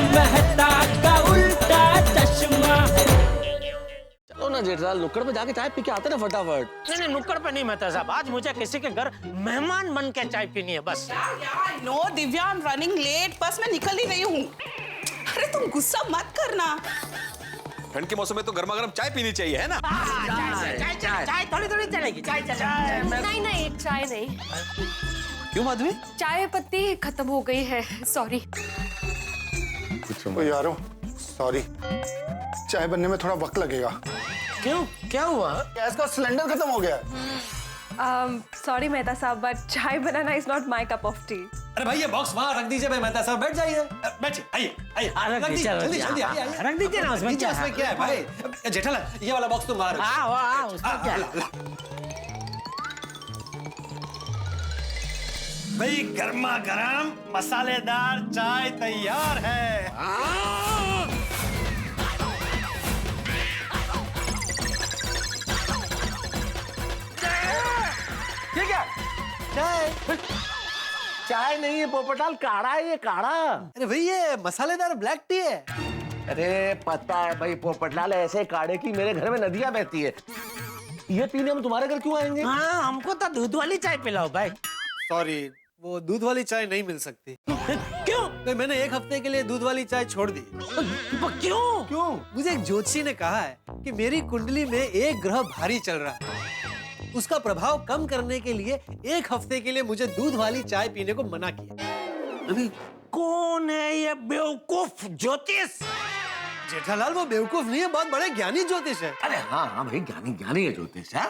मेहता का उल्टा चश्मा। चलो ना जेठलाल, नुक्कड़ पे जाके चाय पी के आते ना फटाफट। नहीं नुक्कड़ पे नहीं मेहता साहब, आज मुझे किसी के घर मेहमान बन के चाय पीनी है बस। No Divya, I am running late, बस मैं निकल ही रही हूँ। अरे तुम गुस्सा मत करना। ठंड के मौसम में तो गर्मा गर्म चाय पीनी चाहिए, है ना? चाय थोड़ी थोड़ी चलेगी। चाय नहीं चाय नहीं। क्यों माधवी? चाय पत्ती खत्म हो गई है, सॉरी। यारो सॉरी, चाय बनने में थोड़ा वक्त लगेगा। क्यों, क्या हुआ? गैस का सिलेंडर खत्म हो गया है। सॉरी मेहता साहब, बट चाय बनाना is not my cup of tea. अरे भाई ये बॉक्स वहाँ रख दीजिए भाई, मेहता साहब बैठ जाइए। बैठिए, आइए आइए, रख दीजिए जल्दी जल्दी, आइए रख दीजिए ना, उसमें क्या उसमें क्या है भाई? जेठालाल ये वाला बॉक्स तुम बाहर रखो। हाँ उसमें क्या है? भाई गर्मा गर्म मसालेदार चाय तैयार है। ठीक है, चाय चाय नहीं है पोपटाल, काढ़ा है ये, काढ़ा। अरे भाई ये मसालेदार ब्लैक टी है। अरे पता है भाई पोपटलाल, ऐसे काढ़े की मेरे घर में नदियां बहती है। ये पीने हम तुम्हारे घर क्यों आएंगे? हाँ हमको तो दूध वाली चाय पिलाओ भाई। सॉरी, वो दूध वाली चाय नहीं मिल सकती। क्यों? तो मैंने एक हफ्ते के लिए दूध वाली चाय छोड़ दी। क्यों? क्यों? मुझे एक ज्योतिषी ने कहा है कि मेरी कुंडली में एक ग्रह भारी चल रहा है, उसका प्रभाव कम करने के लिए एक हफ्ते के लिए मुझे दूध वाली चाय पीने को मना किया। अभी कौन है ये बेवकूफ ज्योतिष? जेठालाल वो बेवकूफ नहीं है, बहुत बड़े ज्ञानी ज्योतिष है। अरे हाँ भाई, ज्ञानी ज्ञानी है ज्योतिष है,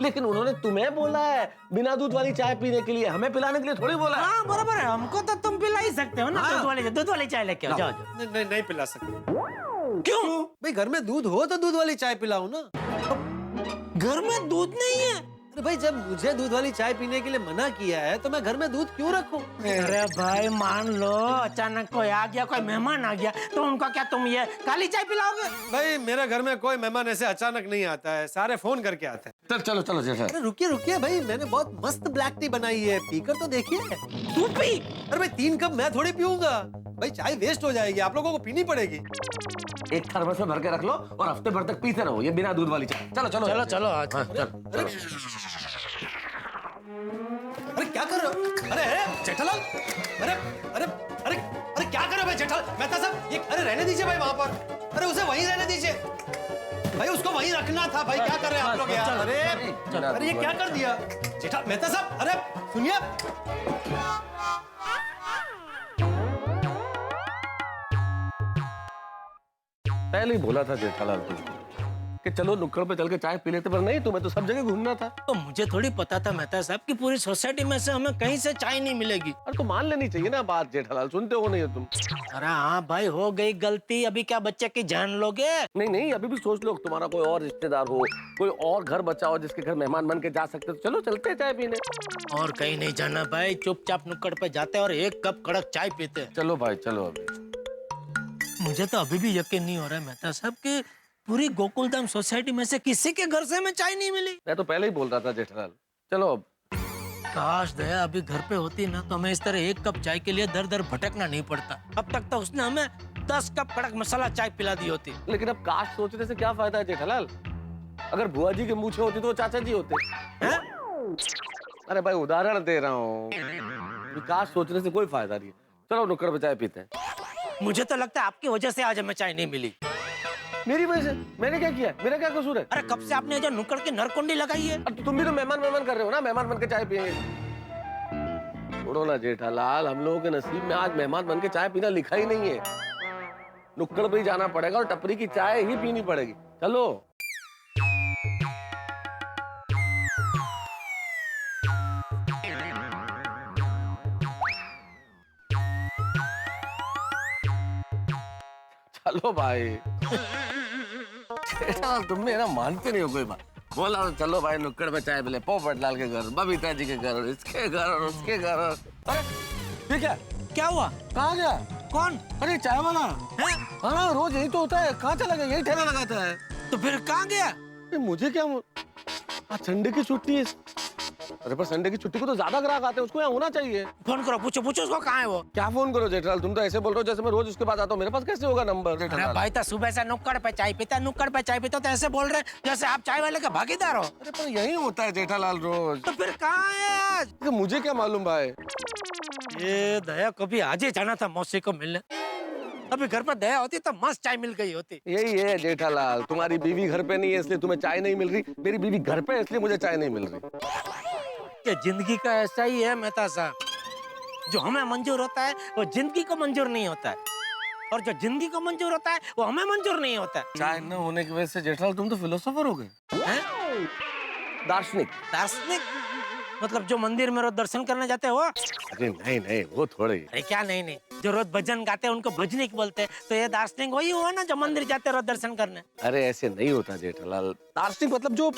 लेकिन उन्होंने तुम्हें बोला है बिना दूध वाली चाय पीने के लिए, हमें पिलाने के लिए थोड़ी बोला है। हाँ बराबर है, हमको तो तुम पिला ही सकते हो ना। हाँ। दूध वाली चाय लेके आओ, जाओ। नहीं पिला सकते। क्यों? भाई घर में दूध हो तो दूध वाली चाय पिलाऊं ना। घर में दूध नहीं है? अरे भाई जब मुझे दूध वाली चाय पीने के लिए मना किया है तो मैं घर में दूध क्यों रखूं? अरे भाई मान लो अचानक कोई आ गया, कोई मेहमान आ गया, तो उनको क्या तुम ये काली चाय पिलाओगे? भाई मेरे घर में कोई मेहमान ऐसे अचानक नहीं आता है, सारे फोन करके आते हैं। चलो चलो जैसा। अरे रुकिए भाई, मैंने बहुत मस्त ब्लैक टी बनाई है, पीकर तो देखिए। तू पी। अरे भाई 3 कप मैं थोड़ी पीऊंगा भाई, चाय वेस्ट हो जाएगी, आप लोगों को पीनी पड़ेगी। एक थर्मस में भर के रख लो और हफ्ते भर तक पीते रहो ये बिना दूध वाली चाय। चलो चलो चलो चलो आज। हाँ, चलो। अरे क्या कर रहे हो? अरे जेठालाल, अरे अरे अरे अरे क्या कर रहे हो भाई जेठालाल? मेहता साहब ये, अरे रहने दीजिए भाई वहां पर, अरे उसे वहीं रहने दीजिए भाई, उसको वहीं रखना था भाई। क्या कर रहे हैं आप लोग यार? अरे ये क्या कर दिया जेठा? मेहता साहब अरे सुनिए, पहले ही बोला था जेठालाल तुमको कि चलो नुक्कड़ पे चल के चाय पी लेते, पर नहीं, तुम्हें तो सब जगह घूमना था। तो मुझे थोड़ी पता था मेहता साहब कि पूरी सोसाइटी में से हमें कहीं से चाय नहीं मिलेगी। अरे तो मान लेनी चाहिए ना बात जेठालाल, सुनते हो नहीं हो तुम? अरे हाँ भाई हो गई गलती, अभी क्या बच्चे की जान लोगे? नहीं, अभी भी सोच लो, तुम्हारा कोई और रिश्तेदार हो, कोई और घर बचा हो जिसके घर मेहमान बन के जा सकते, तो चलो चलते हैं चाय पीने। और कहीं नहीं जाना भाई, चुपचाप नुक्कड़ पे जाते और एक कप कड़क चाय पीते। चलो भाई चलो। अभी मुझे तो अभी भी यकीन नहीं हो रहा है मेहता साहब कि पूरी गोकुलधाम सोसाइटी में से किसी के घर से हमें चाय नहीं मिली। मैं तो पहले ही बोल रहा था जेठालाल, चलो अब। काश दया अभी घर पे होती ना तो हमें इस तरह एक कप चाय के लिए दर दर भटकना नहीं पड़ता। अब तक तो उसने हमें 10 कप कड़क मसाला चाय पिला दी होती। लेकिन अब काश सोचने से क्या फायदा है जेठालाल? अगर बुआ जी के मूछे होती तो वो चाचा जी होते हैं। अरे भाई उदाहरण दे रहा हूँ, काश सोचने से कोई फायदा नहीं है। चलो नुक्कड़ पे चाय पीते हैं। मुझे तो लगता है आपकी वजह से आज हमें चाय नहीं मिली। मेरी वजह से? मैंने क्या किया? मेरा क्या कसूर है? अरे कब से आपने जो नुक्कड़ की नरकुंडी लगाई है? तो तुम भी तो मेहमान कर रहे हो ना, मेहमान बन के चाय पिएंगे। छोड़ो ना जेठालाल, हम लोगों के नसीब में आज मेहमान बन के चाय पीना लिखा ही नहीं है। नुक्कड़ पे ही जाना पड़ेगा और टपरी की चाय ही पीनी पड़ेगी। चलो। चलो भाई। तुम मेरा मानते नहीं हो कोई बात। बोला चलो भाई नुक्कड़ पे चाय मिले, पोपटलाल के घर, बबीता जी के घर, इसके घर और उसके घर। अरे ठीक है, क्या हुआ? कहाँ गया? कौन? अरे चाय वाला है? हाँ रोज यही तो होता है, कहाँ चला गया? यही ठेला लगाता है। तो फिर कहाँ गया? मुझे क्या, आज संडे की छुट्टी है। अरे पर संडे की छुट्टी को तो ज्यादा ग्राहक आते हैं, उसको यहाँ होना चाहिए। फोन करो, पूछो पूछो उसको कहाँ है वो। क्या फोन करो जेठालाल, तुम तो ऐसे बोल रहे हो जैसे मैं रोज उसके पास आता हूँ, मेरे पास कैसे होगा नंबर अरे जेठालाल? भाई तो सुबह से नुक्कड़ पे चाय पीता, नुक्कड़ पे चाय पीता, तो ऐसे बोल रहे जैसे आप चाय वाले का भागीदार हो। अरे पर यही होता है जेठालाल रोज। तो फिर कहाँ है आज? तो मुझे क्या मालूम भाई। ये दया कभी आज ही जाना था मौसी को मिलने। अभी घर पर दया होती तो मस्त चाय मिल गई होती। यही है जेठालाल, तुम्हारी बीवी घर पे नहीं है इसलिए तुम्हें चाय नहीं मिल रही, मेरी बीवी घर पे है इसलिए मुझे चाय नहीं मिल रही। ये जिंदगी का ऐसा ही है मेहता साहब, जो हमें मंजूर होता है वो जिंदगी को मंजूर नहीं होता है, और जो जिंदगी को मंजूर होता है वो हमें मंजूर नहीं होता है। चाय न होने की वजह से जेठालाल तुम तो फिलोसोफर हो गए, हैं? दार्शनिक। दार्शनिक मतलब जो मंदिर में रोज दर्शन करने जाते हो? अरे नहीं नहीं, वो थोड़े ही। अरे क्या नहीं नहीं, जो रोज भजन गाते हैं उनको भजनिक बोलते हैं, तो ये दार्शनिक वही हुआ ना जो मंदिर जाते रोज दर्शन करने। अरे ऐसे नहीं होता जेठालाल, दार्शनिक मतलब जो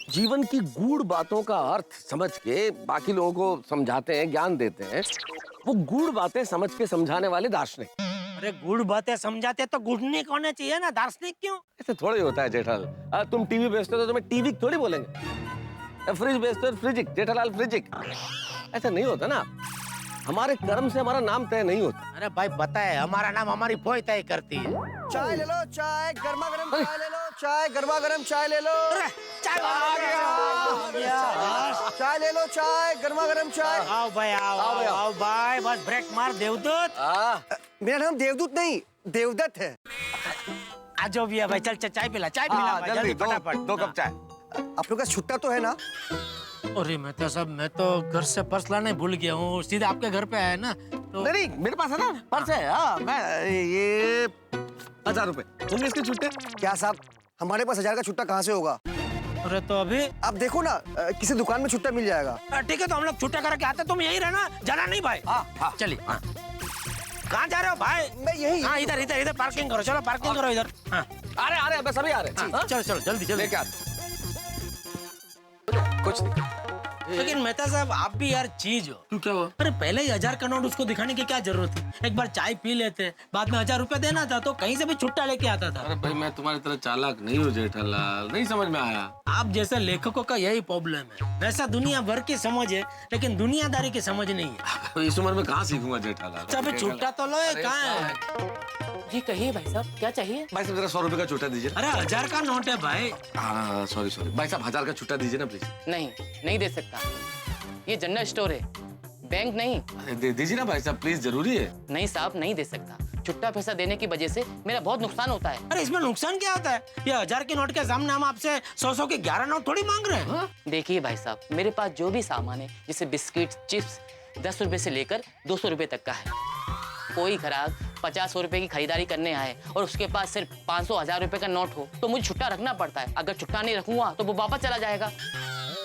जीवन की गूढ़ बातों का अर्थ समझ के बाकी लोगों को समझाते हैं, ज्ञान देते हैं, वो गूढ़ बातें समझ के समझाने वाले दार्शनिक। अरे गुड़ बातें समझाते तो गुड़निक होने चाहिए ना, दार्शनिक क्यों? ऐसे थोड़े होता है जेठालाल। तुम टीवी बेचते हो तो तुम्हें टीवी थोड़ी बोलेंगे, फ्रिज बेचते हो फ्रिजिक, जेठालाल फ्रिजिक। ऐसा नहीं होता ना, हमारे कर्म से हमारा नाम तय नहीं होता। अरे भाई बताए, हमारा नाम हमारी फोई तय करती है। चाय ले लो, चाय गर्मा गर्म चाय ले लो, चाय गर्मा गर्म चाय ले लो। चाय चाय ले लो, चाय गर्मा गर्म चाय। आओ भाई, आओ भाई, बस ब्रेक मार देवदूत। मेरा नाम देवदूत नहीं देवदत्त है। आज जो भी है भाई, चल चल चाय पिला, चाय पिला भाई, जल्दी फटाफट। 2 कप चाय। आप लोग का छुट्टा तो है ना? अरे मेहता साहब, मैं तो घर से पर्स लाने भूल गया हूँ, सीधे आपके घर पे आया ना तो। नहीं मेरे पास है ना पर्स है। हाँ, मैं ये 1000 रुपए होंगे इसके छुट्टे। क्या साहब, हमारे पास 1000 का छुट्टा कहाँ से होगा? अरे तो अभी आप देखो ना, किसी दुकान में छुट्टा मिल जाएगा। ठीक है, तो हम लोग छुट्टा करके आते, तुम यही रहना, जाना नहीं भाई। हाँ। चलिए। कहाँ जा रहे हो भाई? मैं यही। हाँ, इधर इधर इधर पार्किंग करो, चलो पार्किंग करो इधर। हाँ, आ रहे बस अभी आ रहे। हाँ, चलो चलो जल्दी जल्दी। लेके आते। कुछ नहीं। लेकिन मेहता साहब, आप भी यार चीज हो। तू क्या हुआ? अरे पहले ही 1000 का नोट उसको दिखाने की क्या जरूरत थी? एक बार चाय पी लेते, बाद में 1000 रुपए देना था तो कहीं से भी छुट्टा लेके आता था। अरे भाई मैं तुम्हारी तरह चालाक नहीं हूँ जेठालाल, नहीं समझ में आया। आप जैसे लेखकों का यही प्रॉब्लम है, वैसा दुनिया भर की समझ है लेकिन दुनियादारी की समझ नहीं है। इस उम्र में कहाँ सीखूंगा जेठालाल। अभी छुट्टा तो लो, कहाँ है? जी कहिए भाई साहब, क्या चाहिए? भाई साहब जरा 100 रुपए का छुट्टा दीजिए। अरे 1000 का नोट है भाई। हाँ सॉरी भाई साहब, 1000 का छुट्टा दीजिए ना प्लीज। नहीं दे सकता, ये जनरल स्टोर है, बैंक नहीं। अरे दे दीजिए ना भाई साहब प्लीज, जरूरी है। नहीं साहब, नहीं दे सकता। छुट्टा पैसा देने की वजह से मेरा बहुत नुकसान होता है। अरे इसमें नुकसान क्या होता है? ये 1000 के नोट के सामने हम आपसे 100 के 11 नोट थोड़ी मांग रहे हैं। देखिए भाई साहब, मेरे पास जो भी सामान है, जैसे बिस्किट, चिप्स, 10 रुपए से लेकर 200 रुपए तक का है। कोई ग्राहक 50 रुपए की खरीदारी करने आए और उसके पास सिर्फ 500 1000 रुपए का नोट हो तो मुझे छुट्टा रखना पड़ता है। अगर छुट्टा नहीं रखूंगा तो वो वापस चला जाएगा,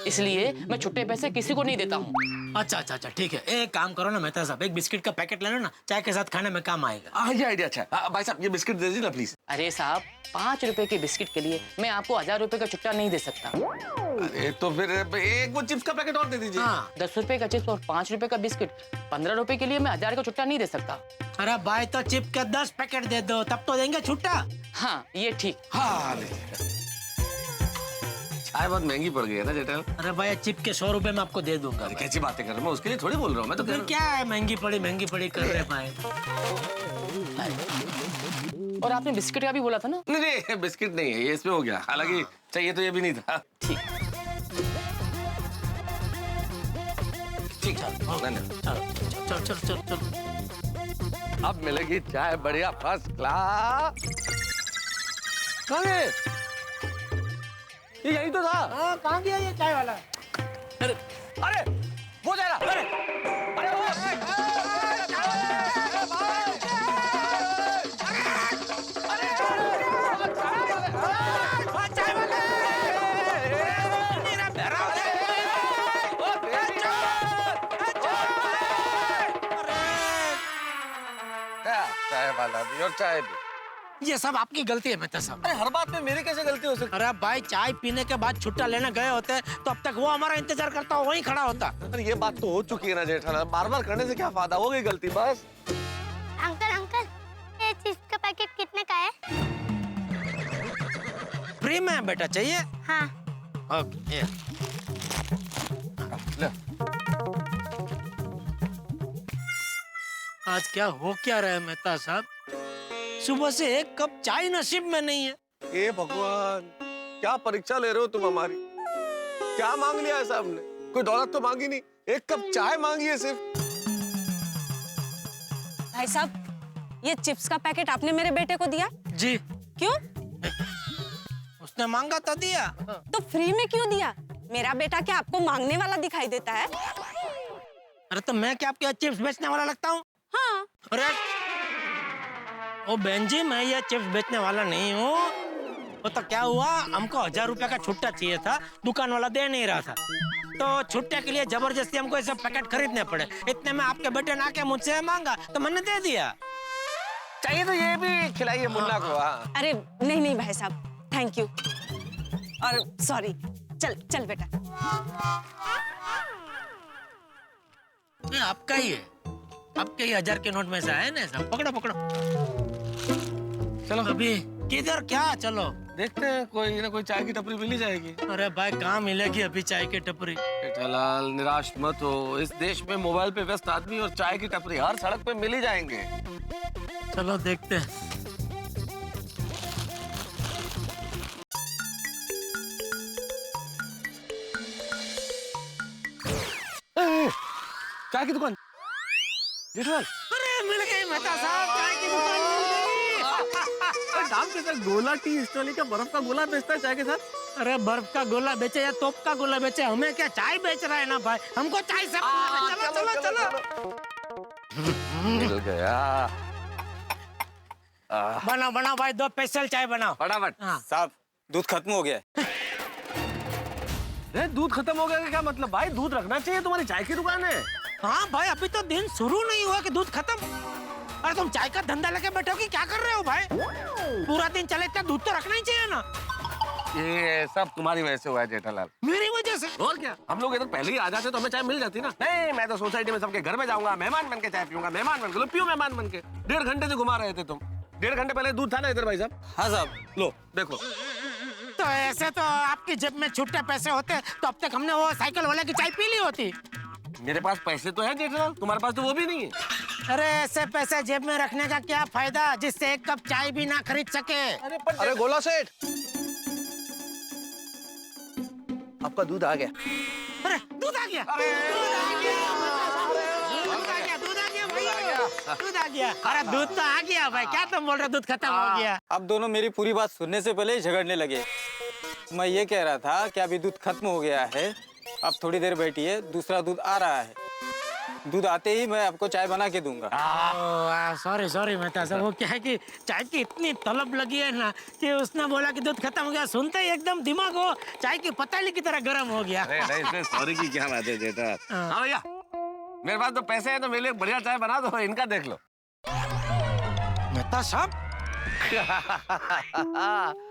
इसलिए मैं छुट्टे पैसे किसी को नहीं देता हूँ। अच्छा ठीक है, एक काम करो ना मेहता साहब, एक बिस्किट का पैकेट ले लो ना, चाय के साथ खाने में काम आएगा। ये आइडिया अच्छा है। भाई साहब ये बिस्किट दे दीजिए ना प्लीज। अरे साहब, 5 रुपए के बिस्किट के लिए मैं आपको 1000 रुपए का छुट्टा नहीं दे सकता। अरे तो फिर एक वो चिप्स का पैकेट और दे दीजिए। हाँ। 10 रुपए का चिप्स और 5 रुपए का बिस्किट, 15 रुपए के लिए मैं 1000 का छुट्टा नहीं दे सकता। अरे भाई तो चिप के 10 पैकेट दे दो, तब तो देंगे छुट्टा। हाँ ये ठीक। हाँ चाय बहुत महंगी पड़ गई है ना जेठालाल। अरे भाई चिप के 100 रुपए में आपको दे दूंगा। कैसी बातें कर रहा हूँ, मैं उसके लिए थोड़ी बोल रहा हूँ। मैं तो फिर क्या है, महंगी पड़ी कर रहे भाई। और आपने बिस्किट का भी बोला था ना? नहीं बिस्किट नहीं है ये, इसमें हो गया। हालांकि चाहिए तो ये भी नहीं था। ठीक ठीक चल। अब मिलेगी चाय बढ़िया फर्स्ट क्लास। कहाँ है? ये यही तो था। हाँ, कहाँ गया ये चाय वाला? अरे वो जा रहा। अरे चाय वाला भी और चाय भी। ये सब आपकी गलती है मेहता साहब। अरे हर बात में मेरी कैसे गलती हो सकती? अरे भाई चाय पीने के बाद छुट्टा लेने गए होते तो अब तक वो हमारा इंतजार करता वहीं खड़ा होता। अरे ये बात तो हो चुकी है ना जेठालाल, बार-बार करने से क्या फायदा, हो गई गलती बस। अंकल ये चिप्स का पैकेट कितने का है? फ्री में बेटा, चाहिए? हाँ। ओके। ले। आज क्या हो क्या रहा है मेहता साहब? सुबह से एक कप चाय नसीब में नहीं है। ए भगवान, क्या परीक्षा ले रहे हो तुम हमारी? क्या मांग लिया है साहब ने? कोई दौलत तो मांगी नहीं, एक कप चाय मांगी है सिर्फ। भाई साहब, ये चिप्स का पैकेट आपने मेरे बेटे को दिया? जी। क्यों? उसने मांगा तो दिया। तो फ्री में क्यों दिया? मेरा बेटा क्या आपको मांगने वाला दिखाई देता है? अरे तो मैं क्या आपके चिप्स बेचने वाला लगता हूँ? हाँ। अरे ओ बहन जी, मैं ये चिप्स बेचने वाला नहीं हूँ। वो तो क्या हुआ, हमको 1000 रुपया का छुट्टा चाहिए था, दुकान वाला दे नहीं रहा था, तो छुट्टे के लिए जबरदस्ती हमको ऐसे पैकेट खरीदने पड़े। इतने में आपके बेटे ने आके मुझसे मांगा तो मैंने दे दिया। चाहिए तो ये भी खिलाइए मुन्ना को। हाँ। अरे नहीं नहीं भाई साहब, थैंक यू और सॉरी। चल चल बेटा। ये आपका ही है, आपके ही 1000 के नोट में से आए ना सब। पकड़ो पकड़ो। चलो अभी किधर क्या? चलो देखते हैं, कोई ना कोई चाय की टपरी मिल ही जाएगी। अरे भाई कहाँ मिलेगी अभी चाय की टपरी? जेठालाल निराश मत हो, इस देश में मोबाइल पे व्यस्त आदमी और चाय की टपरी हर सड़क पे मिल ही जाएंगे। चलो देखते हैं। चाय की दुकान। जेठालाल, अरे मिल गई मेहता साहब, चाय की दुकान मिल गई। दाम कैसा? गोला टी स्टॉल का बर्फ का गोला बेचता है चाय के साथ। अरे बर्फ का गोला बेचे या तोप का गोला बेचे, हमें क्या चाय बेच रहा है ना भाई, हमको चाय से चलो चलो चलो। मिल गया। बनाओ बनाओ भाई, 2 स्पेशल चाय बनाओ फटाफट। साहब, दूध खत्म हो गया है। दूध खत्म हो गया का क्या मतलब? भाई दूध रखना चाहिए, तुम्हारी चाय की दुकान है। हाँ भाई, अभी तो दिन शुरू नहीं हुआ कि दूध खत्म। अरे तुम चाय का धंधा लेके बैठे हो कि क्या कर रहे हो भाई? पूरा दिन चले इतना दूध तो रखना ही चाहिए ना। ये सब तुम्हारी वजह से हुआ है जेठालाल। मेरी वजह से? और क्या, हम लोग इधर पहले ही आ जाते तो हमें चाय मिल जाती ना। नहीं, मैं तो सोसाइटी में सबके घर में जाऊंगा, मेहमान बन के चाय पीऊंगा, मेहमान बन के। पियो मेहमान बन के। 1.5 घंटे से घुमा रहे थे तुम। 1.5 घंटे पहले दूध था ना इधर भाई साहब? हाँ साहब। लो देखो। तो ऐसे तो आपकी जेब में छुट्टे पैसे होते तो अब तक हमने वो साइकिल वाले की चाय पी ली होती। मेरे पास पैसे तो है जेठालाल, तुम्हारे पास तो वो भी नहीं है। अरे ऐसे पैसे जेब में रखने का क्या फायदा, जिससे एक कप चाय भी ना खरीद सके। अरे गोला सेठ, आपका दूध आ गया। अरे दूध आ गया, दूध आ गया, दूध आ गया, दूध आ गया भाई, दूध आ गया। अरे दूध तो आ गया भाई, क्या तुम बोल रहे हो दूध खत्म हो गया? अब दोनों मेरी पूरी बात सुनने से पहले ही झगड़ने लगे। मैं ये कह रहा था कि अभी दूध खत्म हो गया है, अब थोड़ी देर बैठिए, दूसरा दूध आ रहा है। दूध आते ही मैं आपको चाय बना के दूंगा। सॉरी सॉरी मेहता साहब, वो क्या है कि चाय की इतनी तलब लगी है ना कि उसने बोला कि दूध खत्म हो गया, सुनते ही एकदम दिमाग हो चाय की पताली की तरह गर्म हो गया। नहीं, सॉरी की क्या बात है जेठा। हाँ भैया, मेरे पास तो पैसे हैं तो मेरे लिए बढ़िया चाय बना दो, इनका देख लो। मेहता साहब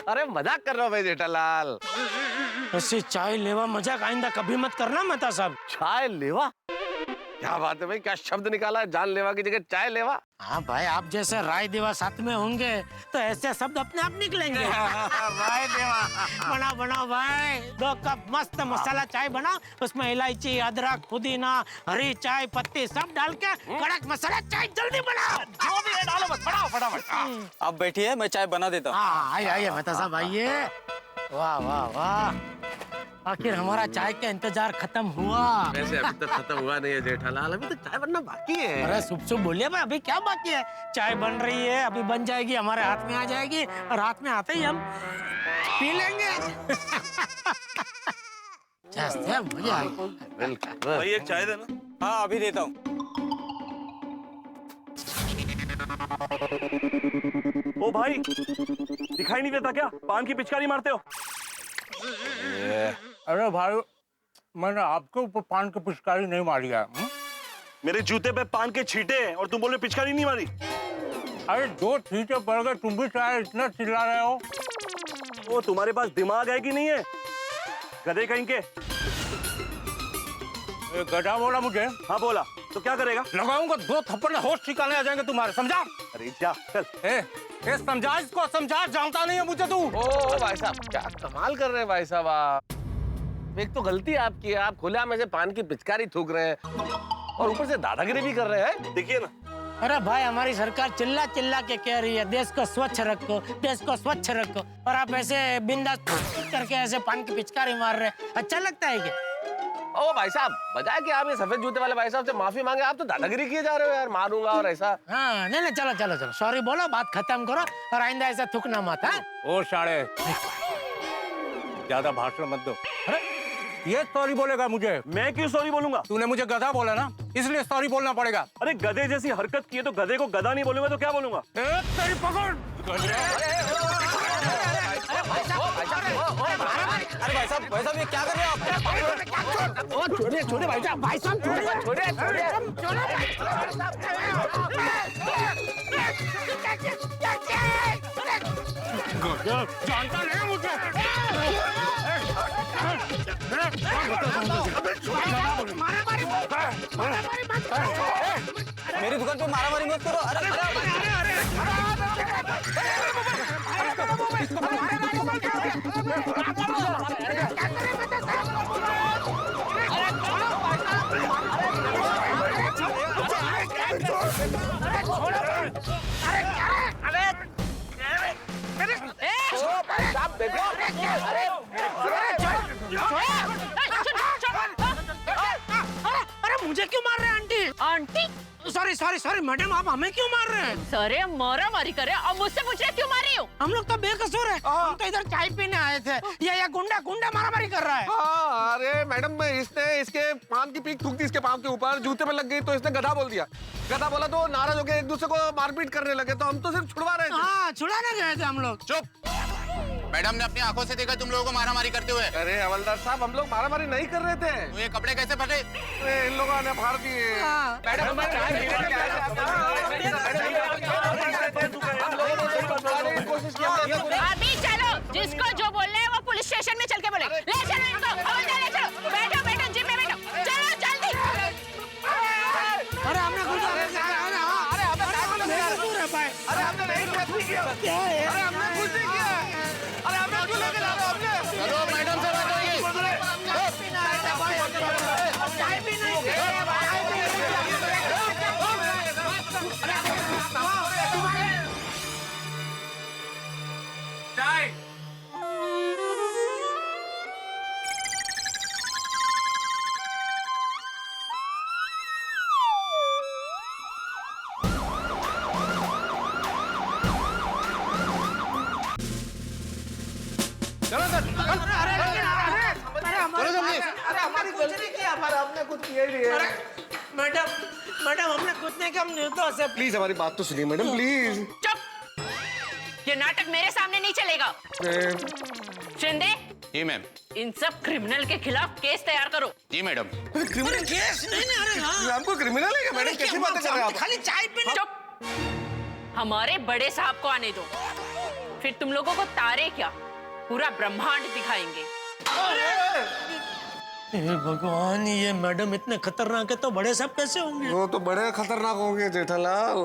अरे मजाक कर रहा हूँ भाई जेठालाल। ऐसी चाय लेवा मजाक आइंदा कभी मत करना मेहता साहब। चाय लेवा? क्या बात है भाई, क्या शब्द निकाला है, जान लेवा की जगह चाय लेवा। हाँ भाई, आप जैसे राय देवा साथ में होंगे तो ऐसे शब्द अपने आप निकलेंगे। राय देवा। बनाओ बनाओ भाई, 2 कप मस्त मसाला चाय बनाओ, उसमें इलायची, अदरक, पुदीना, हरी चाय पत्ती सब डाल के कड़क मसाला चाय जल्दी बनाओ। जो भी है डालो, बस बनाओ फटाफट। आप बैठिए, मैं चाय बना देता हूँ। हाँ आइए आइए मेहता साहब आइए। वाह वाह वाह, आखिर हमारा चाय का इंतजार खत्म हुआ। वैसे अभी तक खत्म हुआ नहीं है जेठालाल, अभी तक चाय बनना बाकी है। अरे शुभ बोलिए भाई, अभी क्या बाकी है? चाय बन रही है, अभी बन जाएगी, हमारे हाथ में आ जाएगी और हाथ में आते ही हम पी लेंगे। भाई एक चाय देना। हाँ अभी देता हूँ। ओ भाई, दिखाई नहीं देता क्या? पान की पिचकारी मारते हो? अरे भाई, मैंने आपके ऊपर पान की पिचकारी नहीं मारी है। मेरे जूते पे पान के छींटे हैं और तुम बोल रहे पिचकारी नहीं मारी? अरे 2 छींटे पड़ गए, तुम भी चाहे इतना चिल्ला रहे हो। वो तुम्हारे पास दिमाग है कि नहीं है, गधे कहीं के? गधा बोला मुझे? हाँ बोला, तो क्या करेगा? लगाऊंगा 2 थप्पड़, होश ठिकाने आ जाएंगे तुम्हारे, समझा? अरे जा चल। ए समझा इसको, समझा, जानता नहीं है मुझे तू। ओ भाई साहब, क्या कमाल कर रहे हैं भाई साहब आप। एक तो गलती आपकी है, आप खुला में से पान की पिचकारी थूक रहे हैं और ऊपर से दादागिरी भी कर रहे हैं। देखिए ना, अरे भाई हमारी सरकार चिल्ला चिल्ला के कह रही है देश को स्वच्छ रखो, देश को स्वच्छ रखो, और आप ऐसे बिंदास करके ऐसे पान की पिचकारी मार रहे हैं। अच्छा लगता है क्या? ओ भाई साहब, बजाय कि आप ये सफेद जूते वाले भाई साहब से माफी मांगे, आप तो दादागिरी किए जा रहे हो यार, मारूंगा और ऐसा। हाँ नहीं नहीं, चलो चलो चलो, सॉरी बोलो, बात खत्म करो और आइंदा ऐसा थूकना मत। हाँ ओ साले, ज्यादा भाषण मत दो। अरे ये सॉरी बोलेगा मुझे? मैं क्यों सॉरी बोलूंगा? तूने मुझे गधा बोला ना, इसलिए सॉरी बोलना पड़ेगा। अरे गधे जैसी हरकत की है तो गधे को गधा नहीं बोलूंगा तो क्या बोलूंगा? तेरी पकड़। अरे भाई साहब ये क्या कर रहे हो आप? छोड़िए छोड़िए भाई साहब, भाई साहब छोड़िए छोड़िए। जानता नहीं मुझे। मेरी दुकान पे मारामारी मत करो। अरे अरे मुझे क्यों मार रहे हैं aunty? Aunty sorry sorry sorry madam, आप हमें क्यों मार रहे हैं? सरे मारा मारी करे अब मुझसे पूछ रहे क्यों मारी हो? हम लोग तो बेकसूर है, हम तो इधर चाय पीने आए थे। ये गुंडा गुंडा मारामारी कर रहा है। हाँ, अरे मैडम, इसने इसके पान की पीक थूक दी इसके पाँव के ऊपर, जूते में लग गई तो इसने गधा बोल दिया। गधा बोला तो नाराज होकर एक दूसरे को मारपीट करने लगे, तो हम तो सिर्फ छुड़वा रहे थे। हाँ, छुड़ाने गए थे हम लोग। चुप। मैडम ने अपनी आंखों से देखा तुम लोगों को मारामारी करते हुए। अरे हवलदार साहब, हम लोग मारामारी नहीं कर रहे थे। तो ये कपड़े कैसे फटे? इन लोगों ने फाड़ दिए। मैडम कोशिश किया। अभी चलो, जिसको जो बोलना है वो पुलिस स्टेशन में चल के बोले। ले चलो इनको, हवलदार ले चलो। बैठो बैठो, जीप में बैठो, चलो जल्दी। अरे हमने कुछ नहीं किया। क्या है? अरे हमने कुछ नहीं किया। अरे हमने क्यों लेके जा रहे हो? हमने चलो मैडम से बात होगी। चाय भी नहीं। हमने कुछ किया ही नहीं है। मैडम मैडम, हमने कुछ नहीं किया, हम निर्दोष है। प्लीज हमारी बात तो सुनिए मैडम, प्लीज। चुप, ये नाटक मेरे सामने नहीं चलेगा। शिंदे जी मैम। इन सब क्रिमिनल के खिलाफ केस तैयार करो। जी मैडम। क्रिमिनल केस नहीं नहीं, अरे हाँ। हमको क्रिमिनल है क्या मैडम? कैसी बातें कर रहे हैं आप? खाली चाय पीने। चुप, हमारे बड़े साहब को आने दो, फिर तुम लोगों को तारे क्या पूरा ब्रह्मांड दिखाएंगे। हे भगवान, ये मैडम इतने खतरनाक है तो बड़े साहब कैसे होंगे? वो तो बड़े खतरनाक होंगे जेठालाल।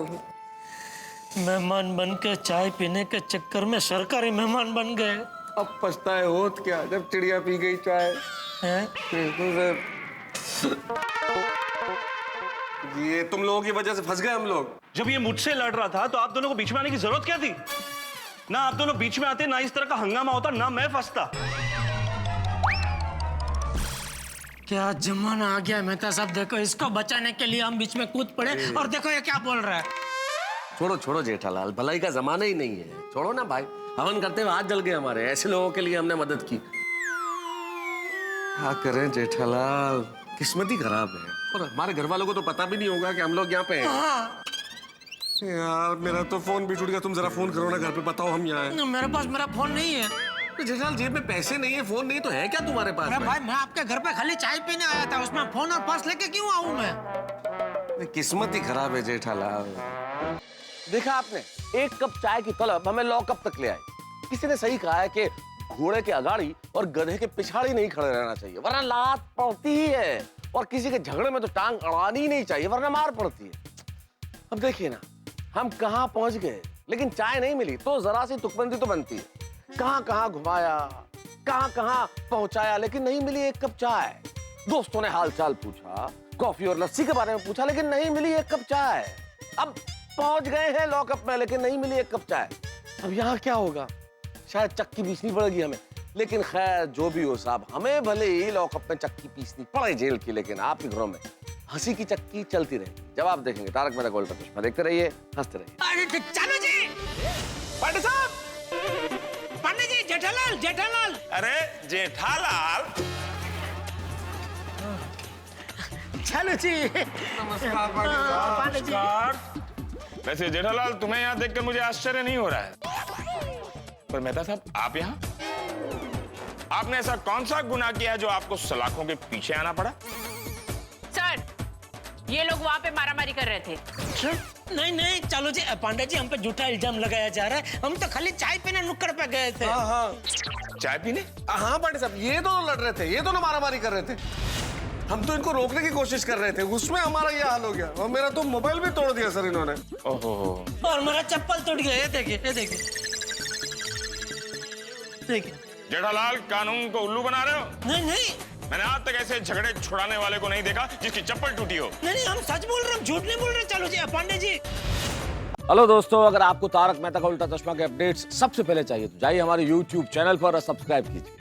मेहमान बन के चाय पीने के चक्कर में सरकारी मेहमान बन गए। अब पछताए होत क्या जब चिड़िया पी गई चाय। ये तुम लोगों की वजह से फंस गए हम लोग। जब ये मुझसे लड़ रहा था तो आप दोनों को बीच में आने की जरूरत क्या थी? ना आप दोनों बीच में आते, ना इस तरह का हंगामा होता, ना मैं फंसता। क्या जमाना आ गया मेहता साहब, देखो इसको बचाने के लिए हम बीच में कूद पड़े और देखो ये क्या बोल रहा है। छोड़ो छोड़ो जेठालाल, भलाई का जमाना ही नहीं है, छोड़ो ना भाई। हवन करते हुए हाथ जल गए हमारे, ऐसे लोगों के लिए हमने मदद की। क्या करें जेठालाल, किस्मत ही खराब है। और हमारे घर वालों को तो पता भी नहीं होगा कि हम लोग यहाँ पे हैं। यार मेरा तो फोन भी टूट गया, तुम जरा फोन करो ना घर पे, बताओ हम यहाँ हैं। मेरे पास मेरा फोन नहीं है। जेठालाल जेब में पैसे नहीं है, फोन नहीं, तो है क्या तुम्हारे पास? अरे भाई, मैं आपके घर पे खाली चाय पीने आया था, उसमें फोन और पर्स लेके क्यों आऊं मैं? किस्मत ही खराब है जेठालाल। देखा आपने, एक कप चाय की तलब हमें लॉकअप तक ले आई। किसी ने सही कहा है कि घोड़े के अगाड़ी और गधे के पिछाड़ी नहीं खड़े रहना चाहिए, वरना लात पड़ती ही है। और किसी के झगड़े में तो टांग अड़ानी ही नहीं चाहिए, वरना मार पड़ती है। अब देखिए ना, हम कहाँ पहुंच गए, लेकिन चाय नहीं मिली तो जरा सी तुकबंदी तो बनती है। कहाँ कहाँ घुमाया, कहां कहां पहुंचाया, लेकिन नहीं मिली एक कप चाय। दोस्तों ने हालचाल पूछा, कॉफी और लस्सी के बारे में पूछा, लेकिन नहीं मिली एक कप चाय। अब पहुंच गए हैं लॉकअप में, लेकिन नहीं मिली एक कप चाय। अब यहाँ क्या होगा? शायद चक्की पीसनी पड़ेगी हमें। लेकिन खैर जो भी हो साहब, हमें भले ही लॉकअप में चक्की पीसनी पड़े जेल की, लेकिन आपके घरों में हंसी की चक्की चलती रहेगी। जब आप देखेंगे तारक मेहता का उल्टा चश्मा, देखते रहिए, हंसते रहिए। चलो जी पांडे साहब, पांडे जी, जेठालाल, जेठालाल। अरे जेठालाल, चलो जी। नमस्कार पांडे जी। वैसे जेठालाल, तुम्हें यहाँ देखकर मुझे आश्चर्य नहीं हो रहा है, पर मेहता साहब आप यहाँ, आपने ऐसा कौन सा गुनाह किया है जो आपको सलाखों के पीछे आना पड़ा? सर, ये लोग वहाँ पे मारामारी कर रहे थे। नहीं नहीं, चलो जी, पांडे जी हम पे झूठा इल्जाम लगाया जा रहा है। हम तो खाली चाय पीने नुक्कड़ पे गए थे। हाँ, चाय पीने? हाँ पांडे साहब, ये दोनों लड़ रहे थे, ये दोनों मारामारी कर रहे थे। हम तो इनको रोकने की कोशिश कर रहे थे, उसमें हमारा ये हाल हो गया। और मेरा तो मोबाइल भी तोड़ दिया सर इन्होंने। ओहो। और मेरा चप्पल टूट गया। ये देखिए, ये देखिए, देखिए। जेठालाल, कानून को उल्लू बना रहे हो? नहीं नहीं, मैंने आज तक ऐसे झगड़े छुड़ाने वाले को नहीं देखा जिसकी चप्पल टूटी हो। नहीं, हम सच बोल रहे हैं, झूठ नहीं बोल रहे। चलो जी पांडे जी। हेलो दोस्तों, अगर आपको तारक मेहता का उल्टा चश्मा के अपडेट्स सबसे पहले चाहिए तो जाइए हमारे YouTube चैनल पर और सब्सक्राइब कीजिए।